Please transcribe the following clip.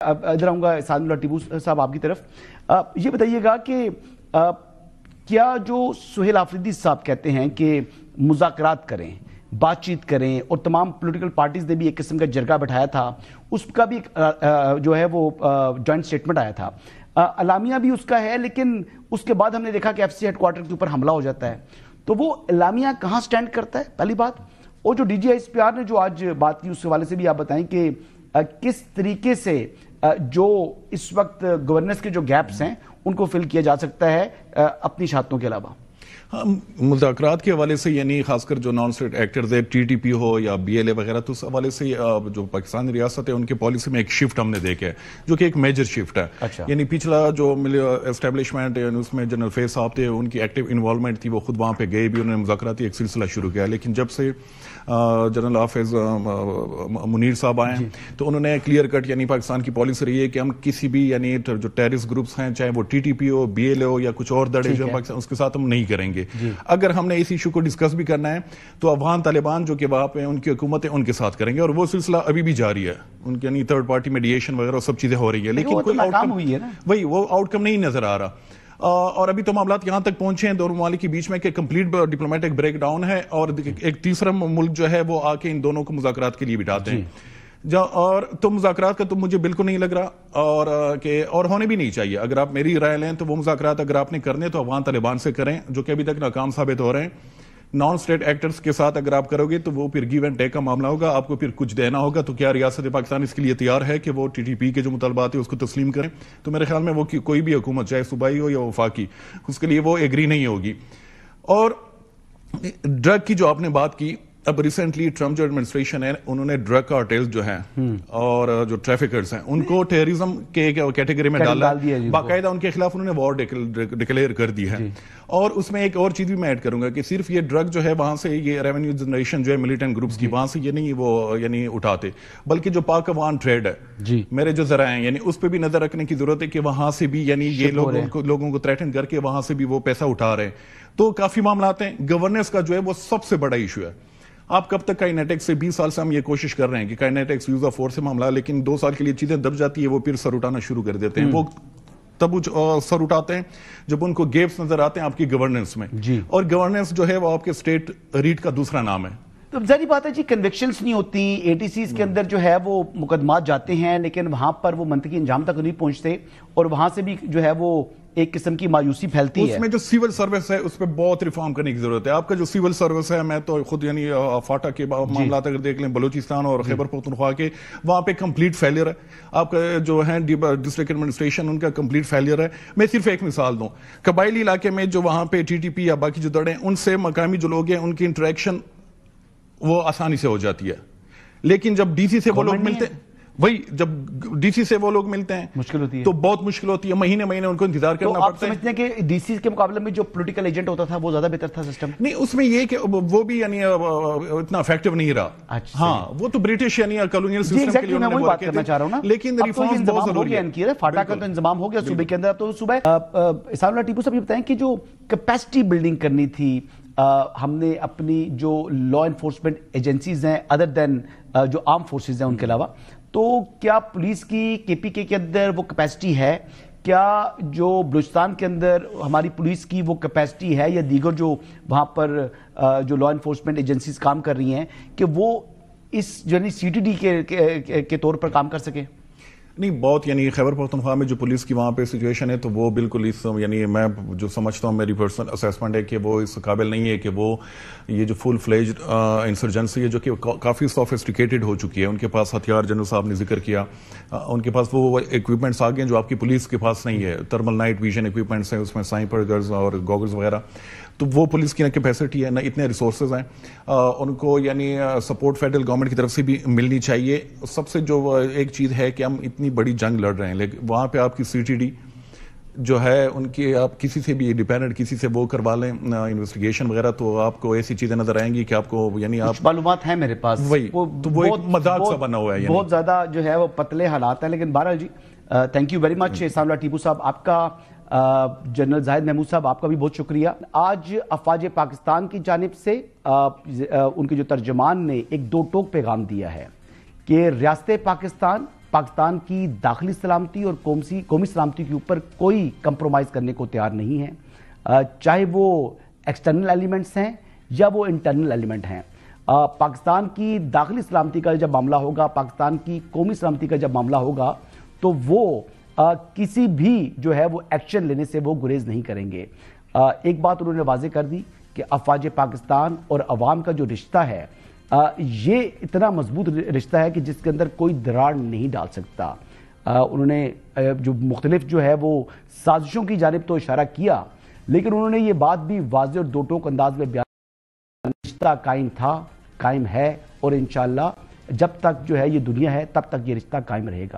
ادھر آؤں گا سعد ٹیپو صاحب آپ کی طرف. یہ بتائیے گا کہ کیا جو سہیل آفریدی صاحب کہتے ہیں کہ مذاکرات کریں، بات چیت کریں، اور تمام پولیٹیکل پارٹیز نے بھی ایک قسم کا جرگہ بٹھایا تھا، اس کا بھی جو ہے وہ جوائنٹ سٹیٹمنٹ آیا تھا، اعلامیہ بھی اس کا ہے، لیکن اس کے بعد ہم نے دیکھا کہ ایف سی ہیڈ کوارٹر کے اوپر حملہ ہو جاتا ہے. تو وہ اعلامیہ کہاں سٹینڈ کرتا ہے پہلی بات، اور جو D G S P R نے جو آج بات کی اس حوالے سے بھی آپ بتائیں کہ کس طریقے سے جو اس وقت گورننس کے جو گیپس ہیں ان کو فل کیا جا سکتا ہے اپنی شہادتوں کے علاوہ. مذاکرات کے حوالے سے یعنی خاص کر جو نان اسٹیٹ ایکٹرز ہے، ٹی ٹی پی ہو یا بی ایل اے وغیرہ، تو اس حوالے سے جو پاکستانی ریاست ہے ان کے پالیسی میں ایک شفٹ ہم نے دیکھا ہے جو کہ ایک میجر شفٹ ہے. یعنی پچھلا جو اسٹیبلشمنٹ ہے اس میں جنرل فیض صاحب تھے، ان کی ایکٹیو انوالومنٹ تھی، وہ خود وہاں پہ گئے بھی، انہوں نے مذاکراتی ایک سلسلہ شروع کیا. لیکن جب سے جنرل حافظ منیر صاحب آئے ہیں تو انہوں نے کلیئر کٹ یعنی پاکستان کی پالیسی رہی ہے کہ ہم کسی بھی یعنی جو ٹیررسٹ گروپس ہیں، چاہے وہ ٹی ٹی پی ہو، بی ایل اے ہو یا کچھ اور دڑے جو پاکستان، اس کے ساتھ ہم نہیں کریں گے. اگر ہم نے اس ایشو کو ڈسکس بھی کرنا ہے تو افغان طالبان جو کہ وہاں پہ ان کی حکومت ہے ان کے ساتھ کریں گے، اور وہ سلسلہ ابھی بھی جاری ہے. ان کی یعنی تھرڈ پارٹی میڈیشن وغیرہ سب چیزیں ہو رہی ہے، لیکن کوئی آؤٹ کم نہیں نظر آ رہا. اور ابھی تو معاملات یہاں تک پہنچے ہیں دونوں ممالک کے بیچ میں کہ کمپلیٹ ڈپلومیٹک بریک ڈاؤن ہے، اور ایک تیسرا ملک جو ہے وہ آ کے ان دونوں کو مذاکرات کے لیے بٹھاتے ہیں. اور تو مذاکرات کا تو مجھے بالکل نہیں لگ رہا اور ہونے بھی نہیں چاہیے. اگر آپ میری رائے لیں تو وہ مذاکرات اگر آپ نے کرنے تو افغان طالبان سے کریں، جو کہ ابھی تک ناکام ثابت ہو رہے ہیں. نان اسٹیٹ ایکٹرز کے ساتھ اگر آپ کرو گے تو وہ پھر گیو اینڈ ٹیک کا معاملہ ہوگا، آپ کو پھر کچھ دینا ہوگا. تو کیا ریاست پاکستان اس کے لیے تیار ہے کہ وہ ٹی ٹی پی کے جو مطالبات ہیں اس کو تسلیم کریں؟ تو میرے خیال میں وہ کوئی بھی حکومت، چاہے صوبائی ہو یا وفاقی، اس کے لیے وہ ایگری نہیں ہوگی. اور ڈرگ کی جو آپ نے بات کی، اب ریسنٹلی ٹرمپ جو ایڈمنسٹریشن ہے انہوں نے ڈرگ کارٹیلز جو ہیں اور جو ٹریفکرز ہیں ان کو ٹیررزم کے کیٹیگری میں ڈالا، باقاعدہ ان کے خلاف انہوں نے وار ڈکلیئر کر دی ہے. اور اس میں ایک اور چیز بھی میں ایڈ کروں گا کہ صرف یہ ڈرگ جو ہے وہاں سے یہ ریونیو جنریشن جو ہے ملیٹنٹ گروپس کی وہاں سے یہ نہیں وہ یعنی اٹھاتے، بلکہ جو پاک افغان ٹریڈ ہے میرے جو ذرائع ہیں یعنی اس پہ بھی نظر رکھنے کی ضرورت ہے کہ وہاں سے بھی یعنی یہ لوگوں کو تھریٹن کر کے وہاں سے بھی وہ پیسہ اٹھا رہے ہیں. تو کافی معاملات ہیں. گورننس کا جو ہے وہ سب سے بڑا ایشو ہے. آپ کب تک کائنیٹکس سے 20 سال سے ہم یہ کوشش کر رہے ہیں کہ کائنیٹکس یوز آف فورس سے معاملہ، لیکن 2 سال کے لیے چیزیں دب جاتی ہے، وہ پھر سر اٹھانا شروع کر دیتے ہیں. وہ تب سر اٹھاتے ہیں جب ان کو گیپس نظر آتے ہیں آپ کی گورننس میں. اور گورننس جو ہے وہ آپ کے اسٹیٹ ریٹ کا دوسرا نام ہے. تو ظاہری بات ہے جی، کنوکشنز نہیں ہوتی، اے ٹی سیز کے اندر جو ہے وہ مقدمات جاتے ہیں لیکن وہاں پر وہ منطقی انجام تک نہیں پہنچتے، اور وہاں سے بھی جو ہے وہ ایک قسم کی مایوسی پھیلتی ہے. اس میں جو سیول سروس ہے اس پہ بہت ریفارم کرنے کی ضرورت ہے. آپ کا جو سیول سروس ہے، میں تو خود یعنی فاٹا کے معاملات اگر دیکھ لیں، بلوچستان اور خیبر پختونخوا کے، وہاں پہ کمپلیٹ فیلئر ہے. آپ کا جو ہے ڈسٹرکٹ ایڈمنسٹریشن ان کا کمپلیٹ فیلئر ہے. میں صرف ایک مثال دوں، قبائلی علاقے میں جو وہاں پہ ٹی ٹی پی یا باقی جو دڑے ہیں ان سے مقامی جو لوگ ہیں ان کی انٹریکشن وہ آسانی سے ہو جاتی ہے. لیکن جب ڈی سی سے وہ لوگ ملتے ہیں، وہی جب ڈی سی سے وہ لوگ ملتے ہیں مشکل ہوتی ہے، تو بہت مشکل ہوتی ہے، مہینے ان کو انتظار کرنا پڑتا ہے. آپ سمجھتے ہیں کہ ڈی سی کے مقابلے میں جو پولیٹیکل ایجنٹ ہوتا تھا وہ زیادہ بہتر تھا سسٹم؟ نہیں، اس میں یہ کہ وہ بھی یعنی اتنا افیکٹو نہیں رہا. ہاں، وہ تو برٹش یعنی کالونیل سسٹم کے لیے انہوں نے بات کرنا چاہ رہا ہوں نا، لیکن ریفارمز بہت ضروری ہے. فاٹا کا تو انضمام ہو گیا صوبے کے اندر. تو صوبہ سعد ٹیپو صاحب یہ بتائیں کہ جو کیپیسٹی بلڈنگ کرنی تھی، ہم نے اپنی جو لا انفورسمنٹ ایجنسیز ہیں ادر دین جو آرم فورسز ہیں ان کے علاوہ، تو کیا پولیس کی کے پی کے اندر وہ کیپیسٹی ہے؟ کیا جو بلوچستان کے اندر ہماری پولیس کی وہ کیپیسٹی ہے یا دیگر جو وہاں پر جو لا انفورسمنٹ ایجنسیز کام کر رہی ہیں کہ وہ اس یعنی سی ٹی ڈی کے طور پر کام کر سکیں؟ نہیں، بہت یعنی خیبر پختونخوا میں جو پولیس کی وہاں پہ سچویشن ہے تو وہ بالکل اس یعنی میں جو سمجھتا ہوں، میری پرسنل اسیسمنٹ ہے کہ وہ اس قابل نہیں ہے کہ وہ یہ جو فل فلیجڈ انسرجنسی ہے جو کہ کافی سوفسٹیکیٹڈ ہو چکی ہے. ان کے پاس ہتھیار جنرل صاحب نے ذکر کیا، ان کے پاس وہ ایکوپمنٹس آ گئے ہیں جو آپ کی پولیس کے پاس نہیں ہے. تھرمل نائٹ ویژن ایکوپمنٹس ہیں، اس میں سنائپر گنز اور گوگلز وغیرہ. تو وہ پولیس کی نہ کیپیسٹی ہے نہ اتنے ریسورسز ہیں. ان کو یعنی سپورٹ فیڈرل گورنمنٹ کی طرف سے بھی ملنی چاہیے. سب سے جو ایک چیز ہے کہ ہم اتنی بڑی جنگ لڑ رہے ہیں، لیکن وہاں پہ آپ کی سی ٹی ڈی جو ہے ان کی آپ کسی سے بھی ڈیپینڈنٹ کسی سے وہ کروا لیں انویسٹیگیشن وغیرہ، تو آپ کو ایسی چیزیں نظر آئیں گی کہ آپ کو یعنی آپ معلومات ہیں میرے پاس، وہی تو وہ ایک مذاق سا بنا ہوا ہے، بہت زیادہ جو ہے وہ پتلے حالات ہیں. لیکن بہرحال جی تھینک یو ویری مچ سعد ٹیپو صاحب. آپ کا جنرل زاہد محمود صاحب آپ کا بھی بہت شکریہ. آج افواج پاکستان کی جانب سے ان کے جو ترجمان نے ایک 2 ٹوک پیغام دیا ہے کہ ریاست پاکستان پاکستان کی داخلی سلامتی اور قومی سلامتی کے اوپر کوئی کمپرومائز کرنے کو تیار نہیں ہے، چاہے وہ ایکسٹرنل ایلیمنٹس ہیں یا وہ انٹرنل ایلیمنٹ ہیں۔ پاکستان کی داخلی سلامتی کا جب معاملہ ہوگا، پاکستان کی قومی سلامتی کا جب معاملہ ہوگا تو وہ کسی بھی جو ہے وہ ایکشن لینے سے وہ گریز نہیں کریں گے۔ ایک بات انہوں نے واضح کر دی کہ افواج پاکستان اور عوام کا جو رشتہ ہے یہ اتنا مضبوط رشتہ ہے کہ جس کے اندر کوئی دراڑ نہیں ڈال سکتا۔ انہوں نے جو مختلف جو ہے وہ سازشوں کی جانب تو اشارہ کیا، لیکن انہوں نے یہ بات بھی واضح اور دو ٹوک انداز میں بیان، رشتہ قائم تھا، قائم ہے، اور انشاءاللہ جب تک جو ہے یہ دنیا ہے تب تک یہ رشتہ قائم رہے گا۔